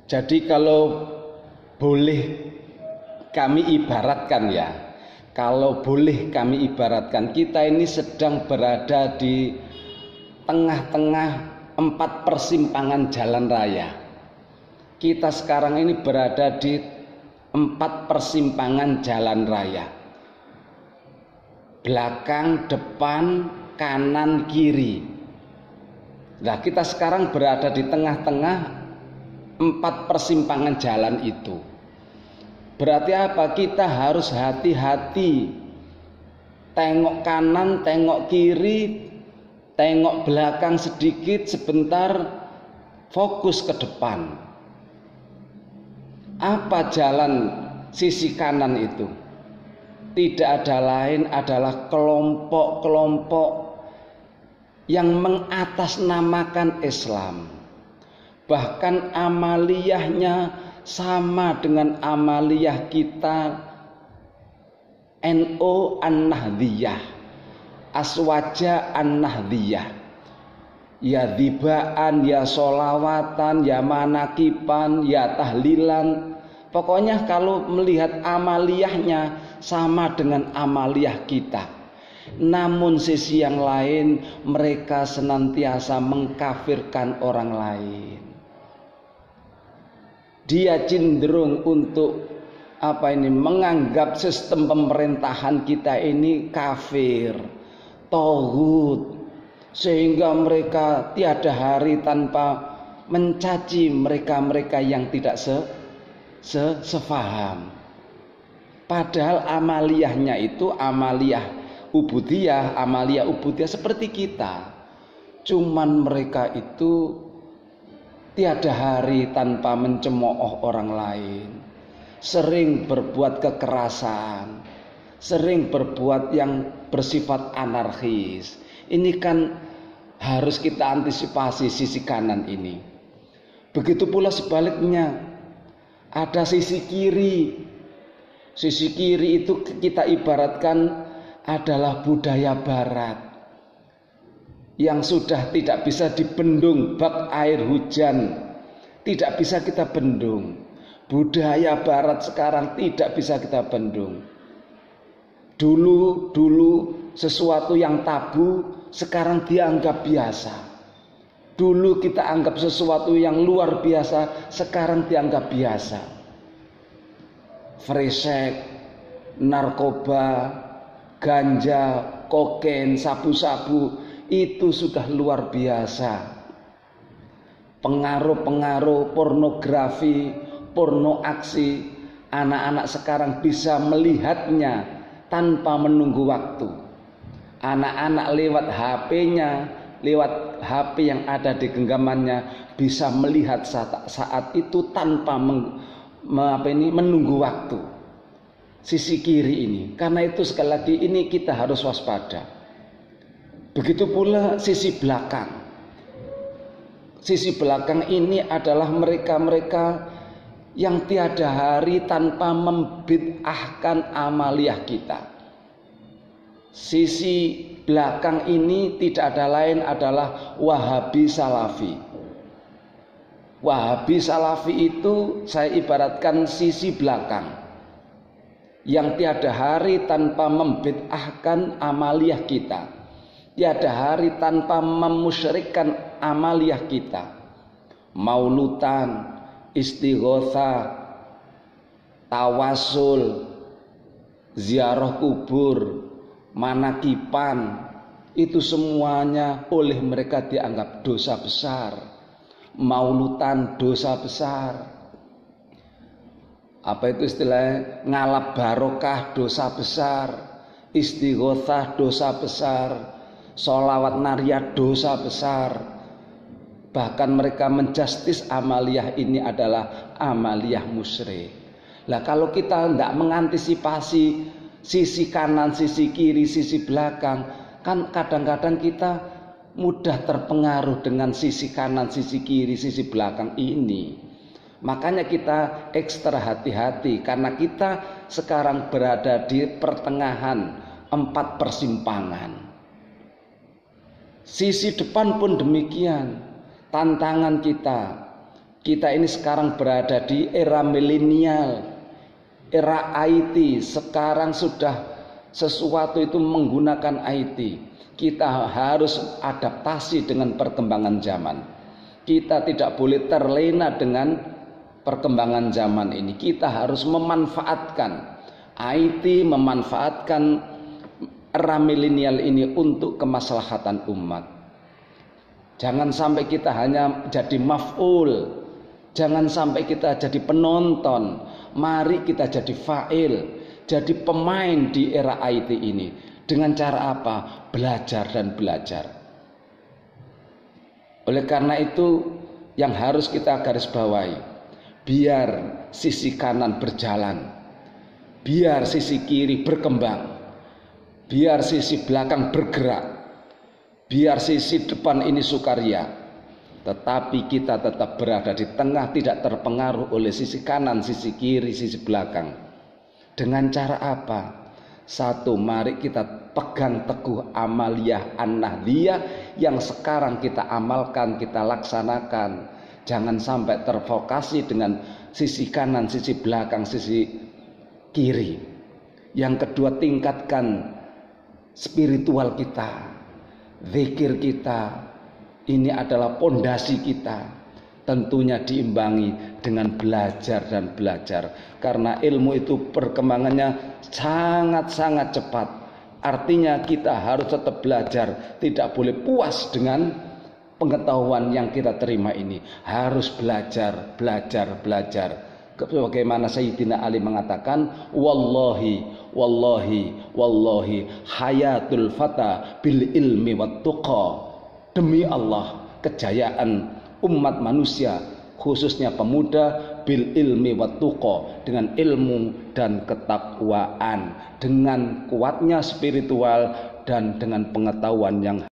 Jadi kalau boleh kami ibaratkan ya, kalau boleh kami ibaratkan, kita ini sedang berada di tengah-tengah 4 persimpangan jalan raya. Kita sekarang ini berada di 4 persimpangan jalan raya. Belakang, depan, kanan, kiri. Nah, kita sekarang berada di tengah-tengah 4 persimpangan jalan itu. Berarti apa? Kita harus hati-hati. Tengok kanan, tengok kiri, tengok belakang sedikit, sebentar, fokus ke depan. Apa jalan sisi kanan itu? Tidak ada lain adalah kelompok-kelompok yang mengatasnamakan Islam. Bahkan amaliyahnya sama dengan amaliyah kita NO An-Nahdiyah, Aswaja An-Nahdiyah. Ya dhibaan, ya solawatan, ya manakipan, ya tahlilan. Pokoknya kalau melihat amaliyahnya sama dengan amaliyah kita. Namun sisi yang lain, mereka senantiasa mengkafirkan orang lain. Dia cenderung untuk menganggap sistem pemerintahan kita ini kafir, tauhid, sehingga mereka tiada hari tanpa mencaci mereka-mereka yang tidak sefaham. Padahal amaliyahnya itu amaliyah ubudiyah seperti kita. Cuman mereka itu tiada hari tanpa mencemooh orang lain, sering berbuat kekerasan, sering berbuat yang bersifat anarkis. Ini kan harus kita antisipasi sisi kanan ini. Begitu pula sebaliknya, ada sisi kiri. Sisi kiri itu kita ibaratkan adalah budaya barat yang sudah tidak bisa dibendung. Bak air hujan tidak bisa kita bendung. Budaya barat sekarang tidak bisa kita bendung. Dulu sesuatu yang tabu sekarang dianggap biasa. Dulu kita anggap sesuatu yang luar biasa, sekarang dianggap biasa. Fresek, narkoba, ganja, kokain, sabu-sabu, itu sudah luar biasa. Pengaruh-pengaruh pornografi, porno aksi, anak-anak sekarang bisa melihatnya tanpa menunggu waktu. Anak-anak lewat HP-nya, lewat HP yang ada di genggamannya, bisa melihat saat itu tanpa menunggu waktu. Sisi kiri ini. Karena itu sekali lagi ini kita harus waspada. Begitu pula sisi belakang. Sisi belakang ini adalah mereka-mereka yang tiada hari tanpa membid'ahkan amaliyah kita. Sisi belakang ini tidak ada lain adalah Wahabi Salafi. Wahabi Salafi itu saya ibaratkan sisi belakang yang tiada hari tanpa membid'ahkan amaliyah kita. Tiada hari tanpa memusyrikan amaliyah kita. Maulutan, istighosa, tawasul, ziarah kubur, manakipan, itu semuanya oleh mereka dianggap dosa besar. Maulutan dosa besar. Apa itu istilahnya? Ngalap barokah dosa besar. Istighosa dosa besar. Sholawat nariyah dosa besar. Bahkan mereka menjustis amaliyah ini adalah amaliyah musyrik. Lah kalau kita tidak mengantisipasi sisi kanan, sisi kiri, sisi belakang, kan kadang-kadang kita mudah terpengaruh dengan sisi kanan, sisi kiri, sisi belakang ini. Makanya kita ekstra hati-hati karena kita sekarang berada di pertengahan 4 persimpangan. Sisi depan pun demikian, tantangan kita. Kita ini sekarang berada di era milenial, era IT. Sekarang sudah sesuatu itu menggunakan IT. Kita harus adaptasi dengan perkembangan zaman. Kita tidak boleh terlena dengan perkembangan zaman ini. Kita harus memanfaatkan IT, memanfaatkan era milenial ini untuk kemaslahatan umat. Jangan sampai kita hanya jadi maf'ul. Jangan sampai kita jadi penonton. Mari kita jadi fa'il, jadi pemain di era IT ini. Dengan cara apa? Belajar dan belajar. Oleh karena itu yang harus kita garis bawahi, biar sisi kanan berjalan, biar sisi kiri berkembang, biar sisi belakang bergerak, biar sisi depan ini sukaria. Tetapi kita tetap berada di tengah, tidak terpengaruh oleh sisi kanan, sisi kiri, sisi belakang. Dengan cara apa? Satu, mari kita pegang teguh amaliyah an-nahdiyah yang sekarang kita amalkan, kita laksanakan. Jangan sampai tervokasi dengan sisi kanan, sisi belakang, sisi kiri. Yang kedua, tingkatkan spiritual kita, zikir kita. Ini adalah pondasi kita, tentunya diimbangi dengan belajar dan belajar. Karena ilmu itu perkembangannya sangat-sangat cepat. Artinya kita harus tetap belajar, tidak boleh puas dengan pengetahuan yang kita terima ini. Harus belajar, belajar, belajar. Sebagaimana Sayyidina Ali mengatakan, wallahi, wallahi, wallahi, hayatul fata bil ilmi wat tuqa. Demi Allah, kejayaan umat manusia, khususnya pemuda, bil ilmi wat tuqa, dengan ilmu dan ketakwaan, dengan kuatnya spiritual dan dengan pengetahuan yang